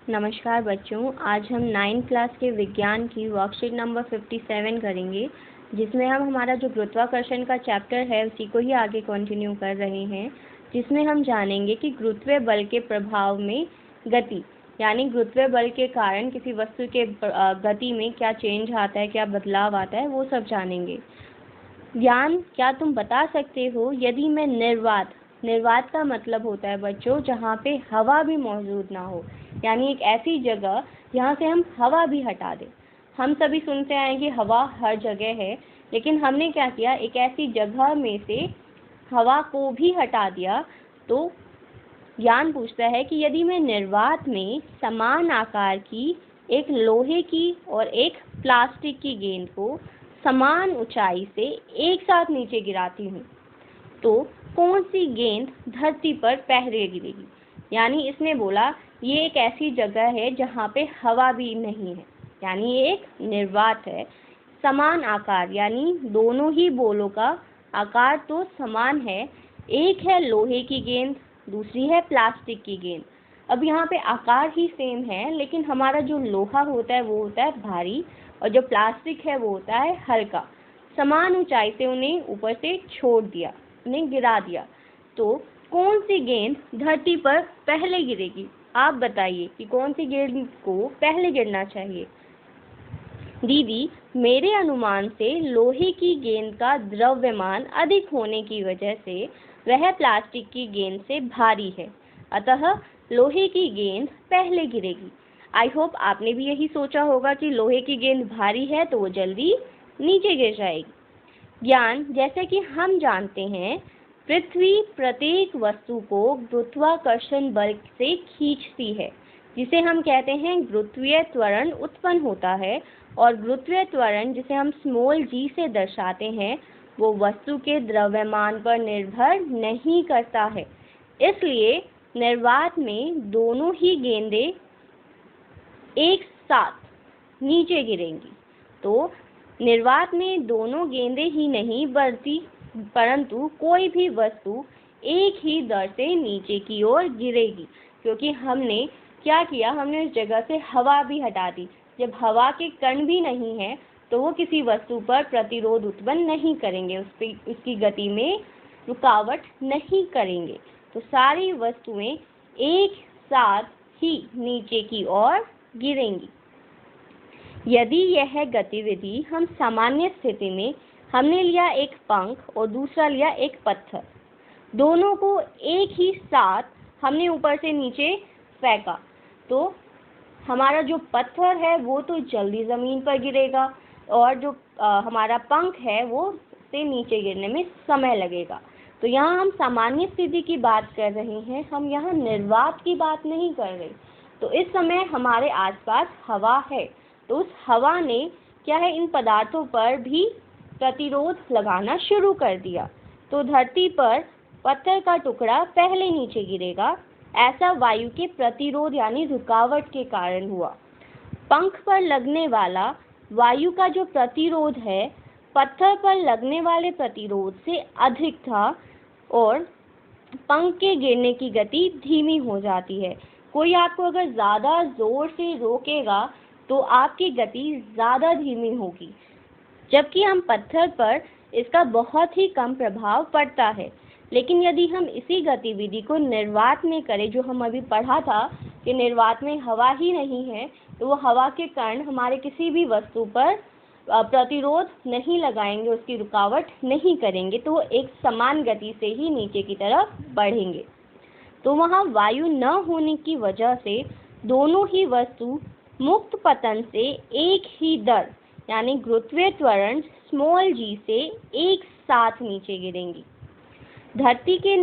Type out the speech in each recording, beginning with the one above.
नमस्कार बच्चों, आज हम 9th क्लास के विज्ञान की वर्कशीट नंबर 57 करेंगे, जिसमें हम हमारा जो गुरुत्वाकर्षण का चैप्टर है उसी को ही आगे कंटिन्यू कर रहे हैं, जिसमें हम जानेंगे कि गुरुत्वीय बल के प्रभाव में गति यानी गुरुत्वीय बल के कारण किसी वस्तु के गति में क्या चेंज आता है, क्या बदलाव आता है, वो सब जानेंगे। ज्ञान, क्या तुम बता सकते हो यदि मैं निर्वात का मतलब होता है बच्चों जहाँ पे हवा भी मौजूद ना हो, यानी एक ऐसी जगह जहाँ से हम हवा भी हटा दें। हम सभी सुनते आए कि हवा हर जगह है, लेकिन हमने क्या किया, एक ऐसी जगह में से हवा को भी हटा दिया। तो ज्ञान पूछता है कि यदि मैं निर्वात में समान आकार की एक लोहे की और एक प्लास्टिक की गेंद को समान ऊंचाई से एक साथ नीचे गिराती हूँ, तो कौन सी गेंद धरती पर पहले गिरेगी। यानी इसने बोला ये एक ऐसी जगह है जहाँ पे हवा भी नहीं है, यानी ये एक निर्वात है। समान आकार यानी दोनों ही बोलों का आकार तो समान है, एक है लोहे की गेंद, दूसरी है प्लास्टिक की गेंद। अब यहाँ पे आकार ही सेम है, लेकिन हमारा जो लोहा होता है वो होता है भारी और जो प्लास्टिक है वो होता है हल्का। समान ऊंचाई से उन्हें ऊपर से छोड़ दिया, उन्हें गिरा दिया, तो कौन सी गेंद धरती पर पहले गिरेगी। आप बताइए कि कौन सी गेंद को पहले गिरना चाहिए। दीदी, मेरे अनुमान से लोहे की गेंद का द्रव्यमान अधिक होने की वजह से वह प्लास्टिक की गेंद से भारी है, अतः लोहे की गेंद पहले गिरेगी। आई होप आपने भी यही सोचा होगा कि लोहे की गेंद भारी है तो वो जल्दी नीचे गिर जाएगी। ज्ञान, जैसे कि हम जानते हैं पृथ्वी प्रत्येक वस्तु को गुरुत्वाकर्षण बल से खींचती है, जिसे हम कहते हैं गुरुत्वीय त्वरण उत्पन्न होता है। और गुरुत्वीय त्वरण, जिसे हम स्मॉल g से दर्शाते हैं, वो वस्तु के द्रव्यमान पर निर्भर नहीं करता है। इसलिए निर्वात में दोनों ही गेंदें एक साथ नीचे गिरेंगी। तो निर्वात में दोनों गेंदें ही नहीं परंतु कोई भी वस्तु एक ही दर से नीचे की ओर गिरेगी, क्योंकि हमने क्या किया, हमने उस जगह से हवा भी हटा दी। जब हवा के कण भी नहीं है तो वो किसी वस्तु पर प्रतिरोध उत्पन्न नहीं करेंगे, उसकी गति में रुकावट नहीं करेंगे, तो सारी वस्तुएं एक साथ ही नीचे की ओर गिरेंगी। यदि यह गतिविधि हम सामान्य स्थिति में, हमने लिया एक पंख और दूसरा लिया एक पत्थर, दोनों को एक ही साथ हमने ऊपर से नीचे फेंका, तो हमारा जो पत्थर है वो तो जल्दी ज़मीन पर गिरेगा और जो हमारा पंख है वो से नीचे गिरने में समय लगेगा। तो यहाँ हम सामान्य स्थिति की बात कर रहे हैं, हम यहाँ निर्वात की बात नहीं कर रहे। तो इस समय हमारे आसपास हवा है, तो उस हवा ने क्या है, इन पदार्थों पर भी प्रतिरोध लगाना शुरू कर दिया। तो धरती पर पत्थर का टुकड़ा पहले नीचे गिरेगा। ऐसा वायु के प्रतिरोध यानी रुकावट के कारण हुआ। पंख पर लगने वाला वायु का जो प्रतिरोध है पत्थर पर लगने वाले प्रतिरोध से अधिक था और पंख के गिरने की गति धीमी हो जाती है। कोई आपको अगर ज़्यादा ज़ोर से रोकेगा तो आपकी गति ज़्यादा धीमी होगी, जबकि हम पत्थर पर इसका बहुत ही कम प्रभाव पड़ता है। लेकिन यदि हम इसी गतिविधि को निर्वात में करें, जो हम अभी पढ़ा था कि निर्वात में हवा ही नहीं है, तो वो हवा के कण हमारे किसी भी वस्तु पर प्रतिरोध नहीं लगाएंगे, उसकी रुकावट नहीं करेंगे, तो वो एक समान गति से ही नीचे की तरफ बढ़ेंगे। तो वहाँ वायु न होने की वजह से दोनों ही वस्तु मुक्त पतन से एक ही दर यानी गुरुत्वीय त्वरण स्मॉल g से एक साथ नीचे गिरेंगी। धरती के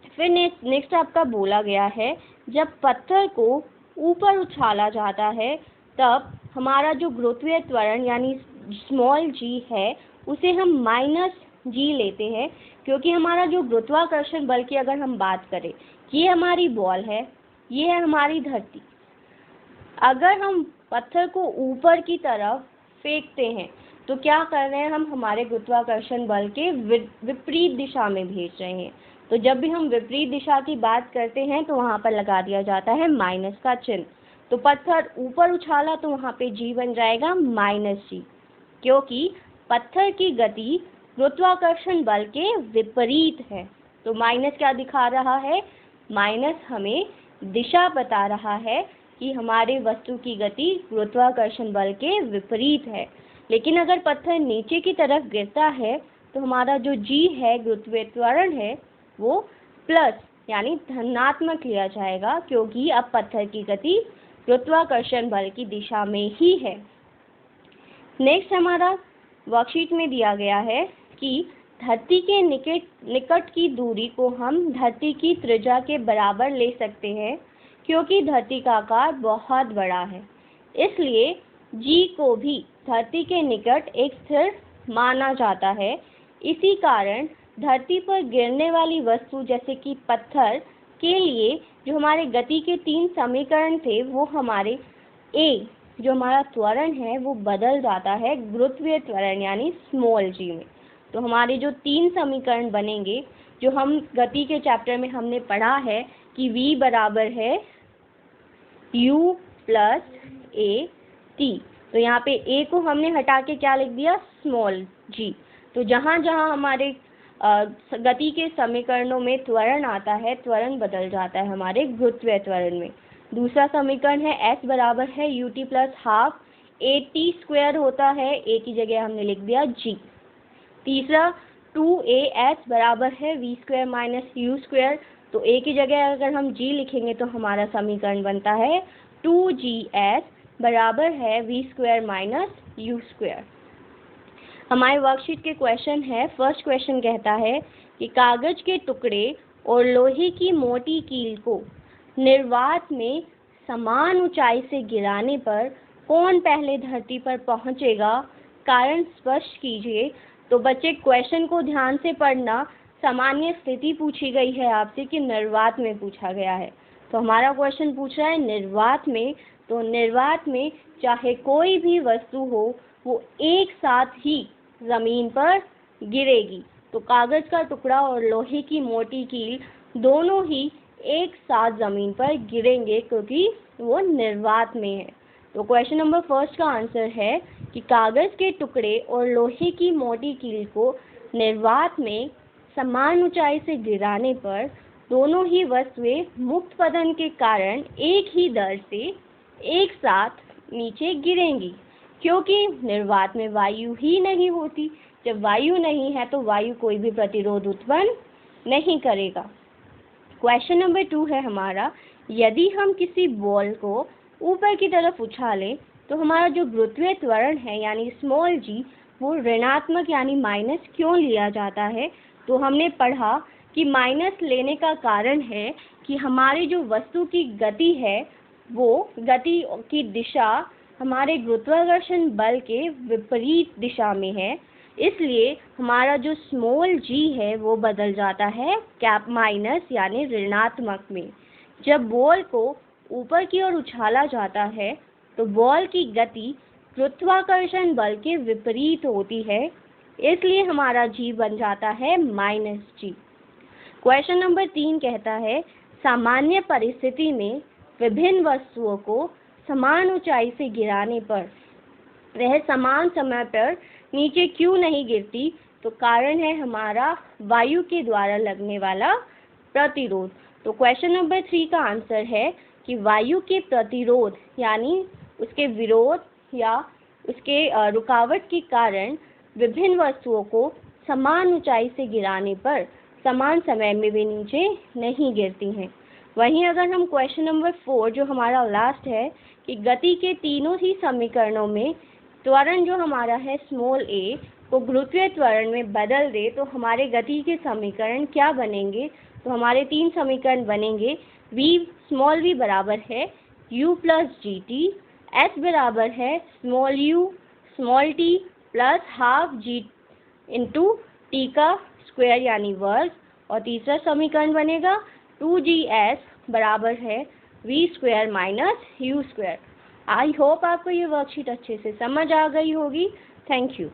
फिर नेक्स्ट आपका बोला गया है, जब पत्थर को ऊपर उछाला जाता है तब हमारा जो गुरुत्वीय त्वरण यानी स्मॉल g है उसे हम -g लेते हैं, क्योंकि हमारा जो गुरुत्वाकर्षण बल की अगर हम बात करें, ये हमारी बॉल है, ये है हमारी धरती। अगर हम पत्थर को ऊपर की तरफ फेंकते हैं तो क्या कर रहे हैं, हम हमारे गुरुत्वाकर्षण बल के विपरीत दिशा में भेज रहे हैं। तो जब भी हम विपरीत दिशा की बात करते हैं तो वहाँ पर लगा दिया जाता है माइनस का चिन्ह। तो पत्थर ऊपर उछाला तो वहाँ पे g बन जाएगा -g, क्योंकि पत्थर की गति गुरुत्वाकर्षण बल के विपरीत है। तो माइनस क्या दिखा रहा है? माइनस हमें दिशा बता रहा है कि हमारे वस्तु की गति गुरुत्वाकर्षण बल के विपरीत है। लेकिन अगर पत्थर नीचे की तरफ गिरता है तो हमारा जो g है, गुरुत्वीय त्वरण है, वो प्लस यानी धनात्मक लिया जाएगा, क्योंकि अब पत्थर की गति गुरुत्वाकर्षण बल की दिशा में ही है। नेक्स्ट हमारा वर्कशीट में दिया गया है कि धरती के निकट की दूरी को हम धरती की त्रिज्या के बराबर ले सकते हैं, क्योंकि धरती का आकार बहुत बड़ा है। इसलिए g को भी धरती के निकट एक स्थिर माना जाता है। इसी कारण धरती पर गिरने वाली वस्तु जैसे कि पत्थर के लिए जो हमारे गति के 3 समीकरण थे, वो हमारे a जो हमारा त्वरण है वो बदल जाता है गुरुत्वीय त्वरण यानी स्मॉल g में। तो हमारे जो 3 समीकरण बनेंगे, जो हम गति के चैप्टर में हमने पढ़ा है कि v बराबर है u प्लस a t। तो यहाँ पे a को हमने हटा के क्या लिख दिया? Small g। तो जहाँ जहाँ हमारे गति के समीकरणों में त्वरण आता है, त्वरण बदल जाता है हमारे गुरुत्वीय त्वरण में। दूसरा समीकरण है s बराबर है ut plus half at square होता है, a की जगह हमने लिख दिया g। तीसरा 2as बराबर है v square minus u square. तो a की जगह अगर हम g लिखेंगे तो हमारा समीकरण बनता है 2gs बराबर है v square minus u square. हमारे वर्कशीट के क्वेश्चन है। फर्स्ट क्वेश्चन कहता है कि कागज के टुकड़े और लोहे की मोटी कील को निर्वात में समान ऊंचाई से गिराने पर कौन पहले धरती पर पहुंचेगा? कारण स्पष्ट कीजिए। तो बच्चे क्वेश्चन को ध्यान से पढ़ना। सामान्य स्थिति पूछी गई है आपसे कि निर्वात में पूछा गया है। तो हमारा क्वेश्चन पूछ रहा है निर्वात में। तो निर्वात में चाहे कोई भी वस्तु हो, वो एक साथ ही ज़मीन पर गिरेगी। तो कागज़ का टुकड़ा और लोहे की मोटी कील दोनों ही एक साथ ज़मीन पर गिरेंगे, क्योंकि वो निर्वात में है। तो क्वेश्चन नंबर फर्स्ट का आंसर है कि कागज़ के टुकड़े और लोहे की मोटी कील को निर्वात में समान ऊंचाई से गिराने पर दोनों ही वस्तुएं मुक्त पतन के कारण एक ही दर से एक साथ नीचे गिरेंगी, क्योंकि निर्वात में वायु ही नहीं होती। जब वायु नहीं है तो वायु कोई भी प्रतिरोध उत्पन्न नहीं करेगा। क्वेश्चन नंबर 2 है हमारा, यदि हम किसी बॉल को ऊपर की तरफ उछालें तो हमारा जो गुरुत्वीय त्वरण है यानी स्मॉल g वो ऋणात्मक यानी माइनस क्यों लिया जाता है? तो हमने पढ़ा कि माइनस लेने का कारण है कि हमारी जो वस्तु की गति है वो गति की दिशा हमारे गुरुत्वाकर्षण बल के विपरीत दिशा में है। इसलिए हमारा जो स्मॉल g है वो बदल जाता है कैप माइनस यानी ऋणात्मक में। जब बॉल को ऊपर की ओर उछाला जाता है तो बॉल की गति गुरुत्वाकर्षण बल के विपरीत होती है, इसलिए हमारा g बन जाता है -g। क्वेश्चन नंबर 3 कहता है, सामान्य परिस्थिति में विभिन्न वस्तुओं को समान ऊंचाई से गिराने पर वह समान समय पर नीचे क्यों नहीं गिरती? तो कारण है हमारा वायु के द्वारा लगने वाला प्रतिरोध। तो क्वेश्चन नंबर 3 का आंसर है कि वायु के प्रतिरोध यानी उसके विरोध या उसके रुकावट के कारण विभिन्न वस्तुओं को समान ऊंचाई से गिराने पर समान समय में भी नीचे नहीं गिरती हैं। वहीं अगर हम क्वेश्चन नंबर 4 जो हमारा लास्ट है कि गति के तीनों ही समीकरणों में त्वरण जो हमारा है स्मॉल a को गुरुत्वीय त्वरण में बदल दे तो हमारे गति के समीकरण क्या बनेंगे? तो हमारे 3 समीकरण बनेंगे। स्मॉल v बराबर है u plus G T, s बराबर है small u small t plus half g into t का स्क्वायर यानी वर्ग, और तीसरा समीकरण बनेगा 2gs बराबर है v square minus u square. I hope आपको ये वर्कशीट अच्छे से समझ आ गई होगी। Thank you.